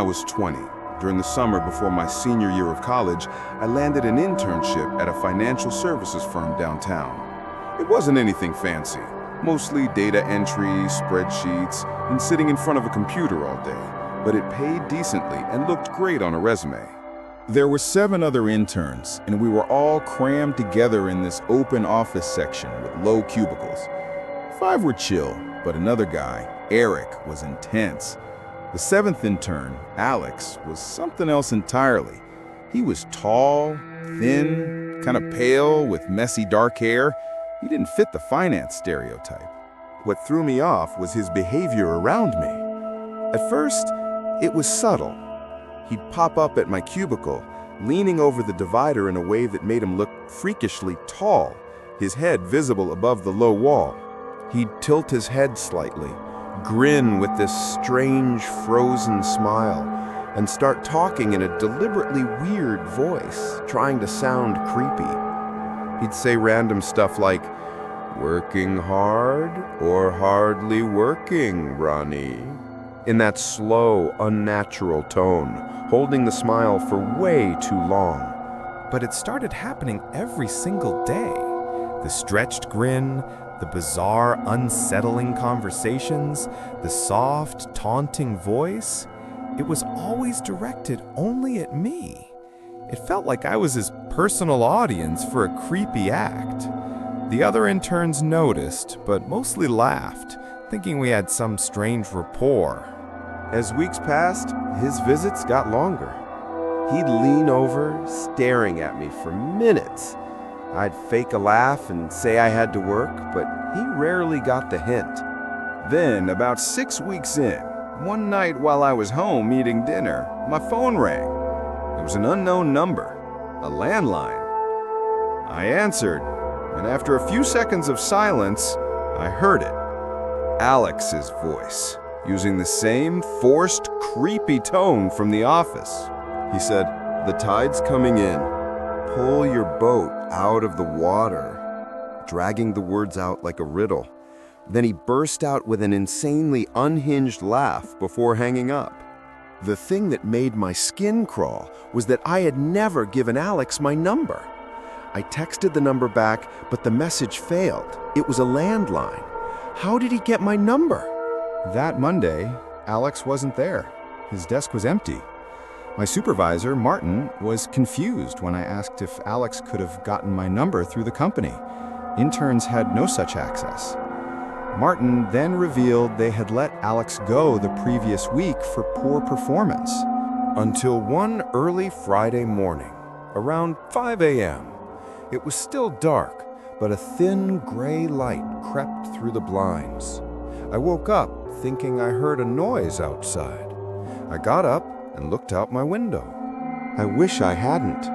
was 20. During the summer before my senior year of college, I landed an internship at a financial services firm downtown. It wasn't anything fancy, mostly data entry, spreadsheets, and sitting in front of a computer all day, but it paid decently and looked great on a resume. There were 7 other interns, and we were all crammed together in this open office section with low cubicles. 5 were chill, but another guy, Eric, was intense. The 7th intern, Alex, was something else entirely. He was tall, thin, kind of pale with messy dark hair. He didn't fit the finance stereotype. What threw me off was his behavior around me. At first, it was subtle. He'd pop up at my cubicle, leaning over the divider in a way that made him look freakishly tall, his head visible above the low wall. He'd tilt his head slightly, grin with this strange, frozen smile, and start talking in a deliberately weird voice, trying to sound creepy. He'd say random stuff like, "Working hard or hardly working, Ronnie?" in that slow, unnatural tone, holding the smile for way too long. But it started happening every single day. The stretched grin, the bizarre, unsettling conversations, the soft, taunting voice. It was always directed only at me. It felt like I was his personal audience for a creepy act. The other interns noticed, but mostly laughed, thinking we had some strange rapport. As weeks passed, his visits got longer. He'd lean over, staring at me for minutes. I'd fake a laugh and say I had to work, but he rarely got the hint. Then, about 6 weeks in, one night while I was home eating dinner, my phone rang. It was an unknown number, a landline. I answered, and after a few seconds of silence, I heard it. Alex's voice, using the same forced, creepy tone from the office. He said, "The tide's coming in. Pull your boat out of the water," dragging the words out like a riddle. Then he burst out with an insanely unhinged laugh before hanging up. The thing that made my skin crawl was that I had never given Alex my number. I texted the number back, but the message failed. It was a landline. How did he get my number? That Monday, Alex wasn't there. His desk was empty. My supervisor, Martin, was confused when I asked if Alex could have gotten my number through the company. Interns had no such access. Martin then revealed they had let Alex go the previous week for poor performance. Until one early Friday morning, around 5 a.m. It was still dark, but a thin gray light crept through the blinds. I woke up thinking I heard a noise outside. I got up and looked out my window. I wish I hadn't.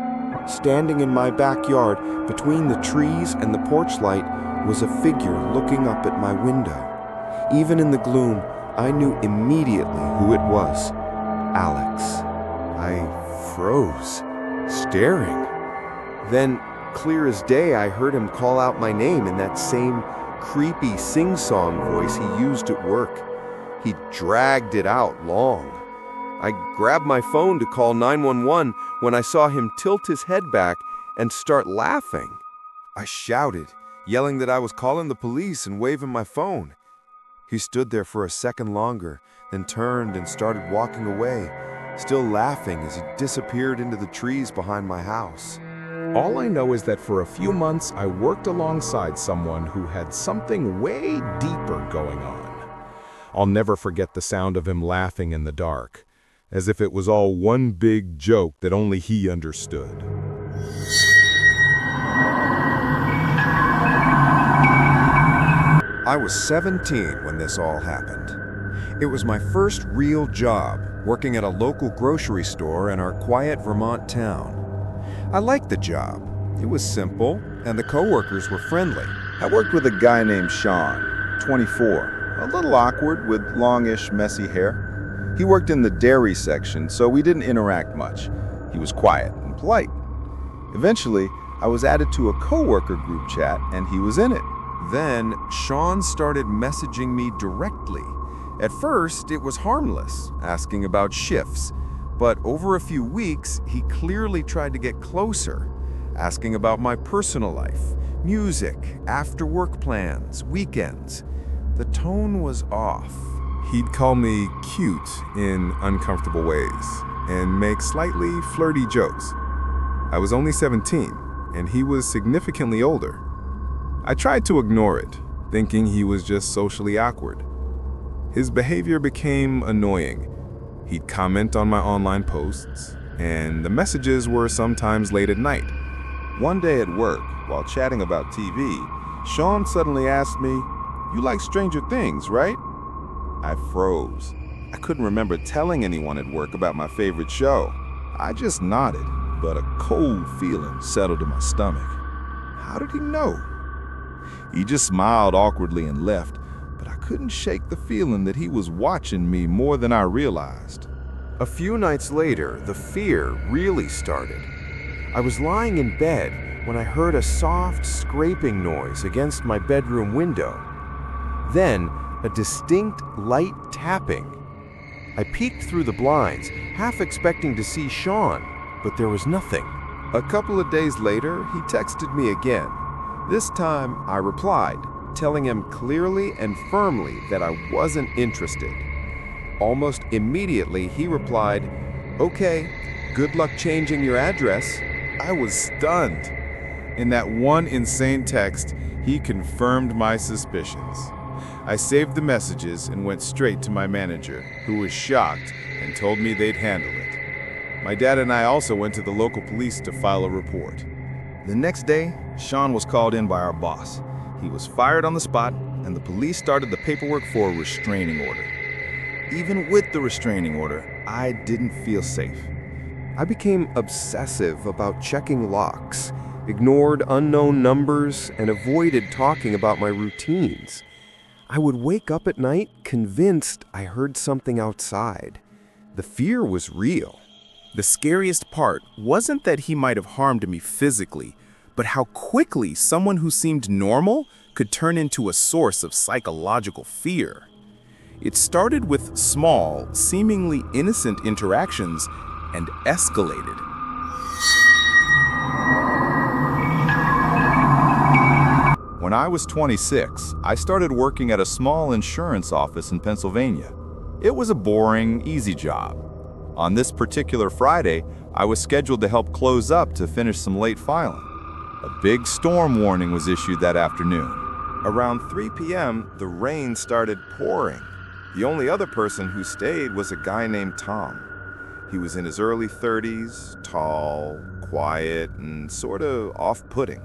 Standing in my backyard, between the trees and the porch light, was a figure looking up at my window. Even in the gloom, I knew immediately who it was. Alex. I froze, staring. Then, clear as day, I heard him call out my name in that same creepy sing-song voice he used at work. He dragged it out long. I grabbed my phone to call 911 when I saw him tilt his head back and start laughing. I shouted, yelling that I was calling the police and waving my phone. He stood there for a second longer, then turned and started walking away, still laughing as he disappeared into the trees behind my house. All I know is that for a few months I worked alongside someone who had something way deeper going on. I'll never forget the sound of him laughing in the dark, as if it was all one big joke that only he understood. I was 17 when this all happened. It was my first real job, working at a local grocery store in our quiet Vermont town. I liked the job. It was simple, and the coworkers were friendly. I worked with a guy named Sean, 24. A little awkward with longish, messy hair. He worked in the dairy section, so we didn't interact much. He was quiet and polite. Eventually, I was added to a coworker group chat, and he was in it. Then, Sean started messaging me directly. At first, it was harmless, asking about shifts, But over a few weeks, he clearly tried to get closer, asking about my personal life, music, after-work plans, weekends. The tone was off. He'd call me cute in uncomfortable ways and make slightly flirty jokes. I was only 17, and he was significantly older. I tried to ignore it, thinking he was just socially awkward. His behavior became annoying. He'd comment on my online posts, and the messages were sometimes late at night. One day at work, while chatting about TV, Sean suddenly asked me, "You like Stranger Things, right?" I froze. I couldn't remember telling anyone at work about my favorite show. I just nodded, but a cold feeling settled in my stomach. How did he know? He just smiled awkwardly and left, but I couldn't shake the feeling that he was watching me more than I realized. A few nights later, the fear really started. I was lying in bed when I heard a soft scraping noise against my bedroom window. Then, a distinct light tapping. I peeked through the blinds, half expecting to see Sean, but there was nothing. A couple of days later, he texted me again. This time, I replied, telling him clearly and firmly that I wasn't interested. Almost immediately, he replied, "Okay, good luck changing your address." I was stunned. In that one insane text, he confirmed my suspicions. I saved the messages and went straight to my manager, who was shocked and told me they'd handle it. My dad and I also went to the local police to file a report. The next day, Sean was called in by our boss. He was fired on the spot, and the police started the paperwork for a restraining order. Even with the restraining order, I didn't feel safe. I became obsessive about checking locks, ignored unknown numbers, and avoided talking about my routines. I would wake up at night convinced I heard something outside. The fear was real. The scariest part wasn't that he might have harmed me physically, but how quickly someone who seemed normal could turn into a source of psychological fear. It started with small, seemingly innocent interactions and escalated. When I was 26, I started working at a small insurance office in Pennsylvania. It was a boring, easy job. On this particular Friday, I was scheduled to help close up to finish some late filing. A big storm warning was issued that afternoon. Around 3 p.m., the rain started pouring. The only other person who stayed was a guy named Tom. He was in his early 30s, tall, quiet, and sort of off-putting.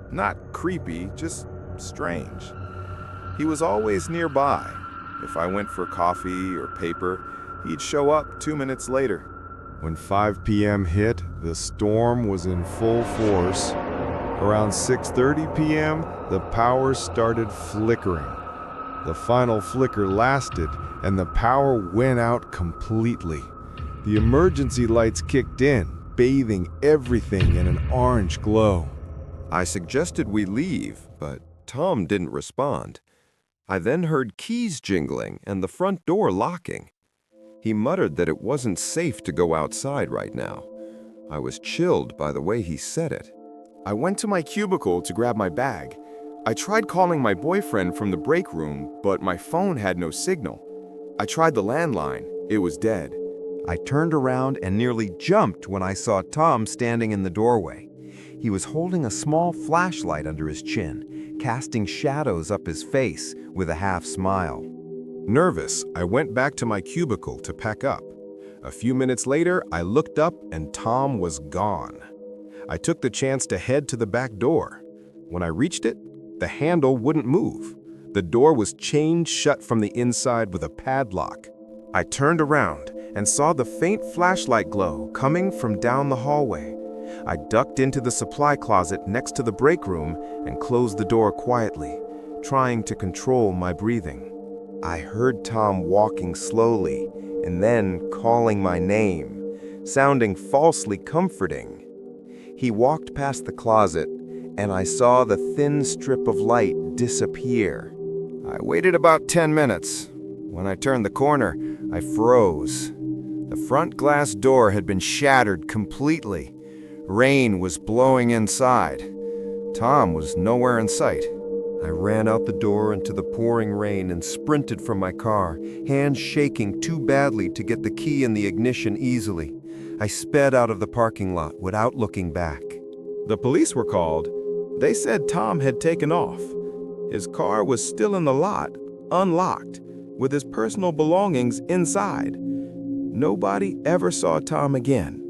Not creepy, just strange. He was always nearby. If I went for coffee or paper, he'd show up 2 minutes later. When 5 p.m. hit, the storm was in full force. Around 6:30 p.m., the power started flickering. The final flicker lasted, and the power went out completely. The emergency lights kicked in, bathing everything in an orange glow. I suggested we leave, but Tom didn't respond. I then heard keys jingling and the front door locking. He muttered that it wasn't safe to go outside right now. I was chilled by the way he said it. I went to my cubicle to grab my bag. I tried calling my boyfriend from the break room, but my phone had no signal. I tried the landline. It was dead. I turned around and nearly jumped when I saw Tom standing in the doorway. He was holding a small flashlight under his chin, casting shadows up his face with a half smile. Nervous, I went back to my cubicle to pack up. A few minutes later, I looked up and Tom was gone. I took the chance to head to the back door. When I reached it, the handle wouldn't move. The door was chained shut from the inside with a padlock. I turned around and saw the faint flashlight glow coming from down the hallway. I ducked into the supply closet next to the break room and closed the door quietly, trying to control my breathing. I heard Tom walking slowly and then calling my name, sounding falsely comforting. He walked past the closet, and I saw the thin strip of light disappear. I waited about 10 minutes. When I turned the corner, I froze. The front glass door had been shattered completely. Rain was blowing inside. Tom was nowhere in sight. I ran out the door into the pouring rain and sprinted from my car, hands shaking too badly to get the key in the ignition easily. I sped out of the parking lot without looking back. The police were called. They said Tom had taken off. His car was still in the lot, unlocked, with his personal belongings inside. Nobody ever saw Tom again.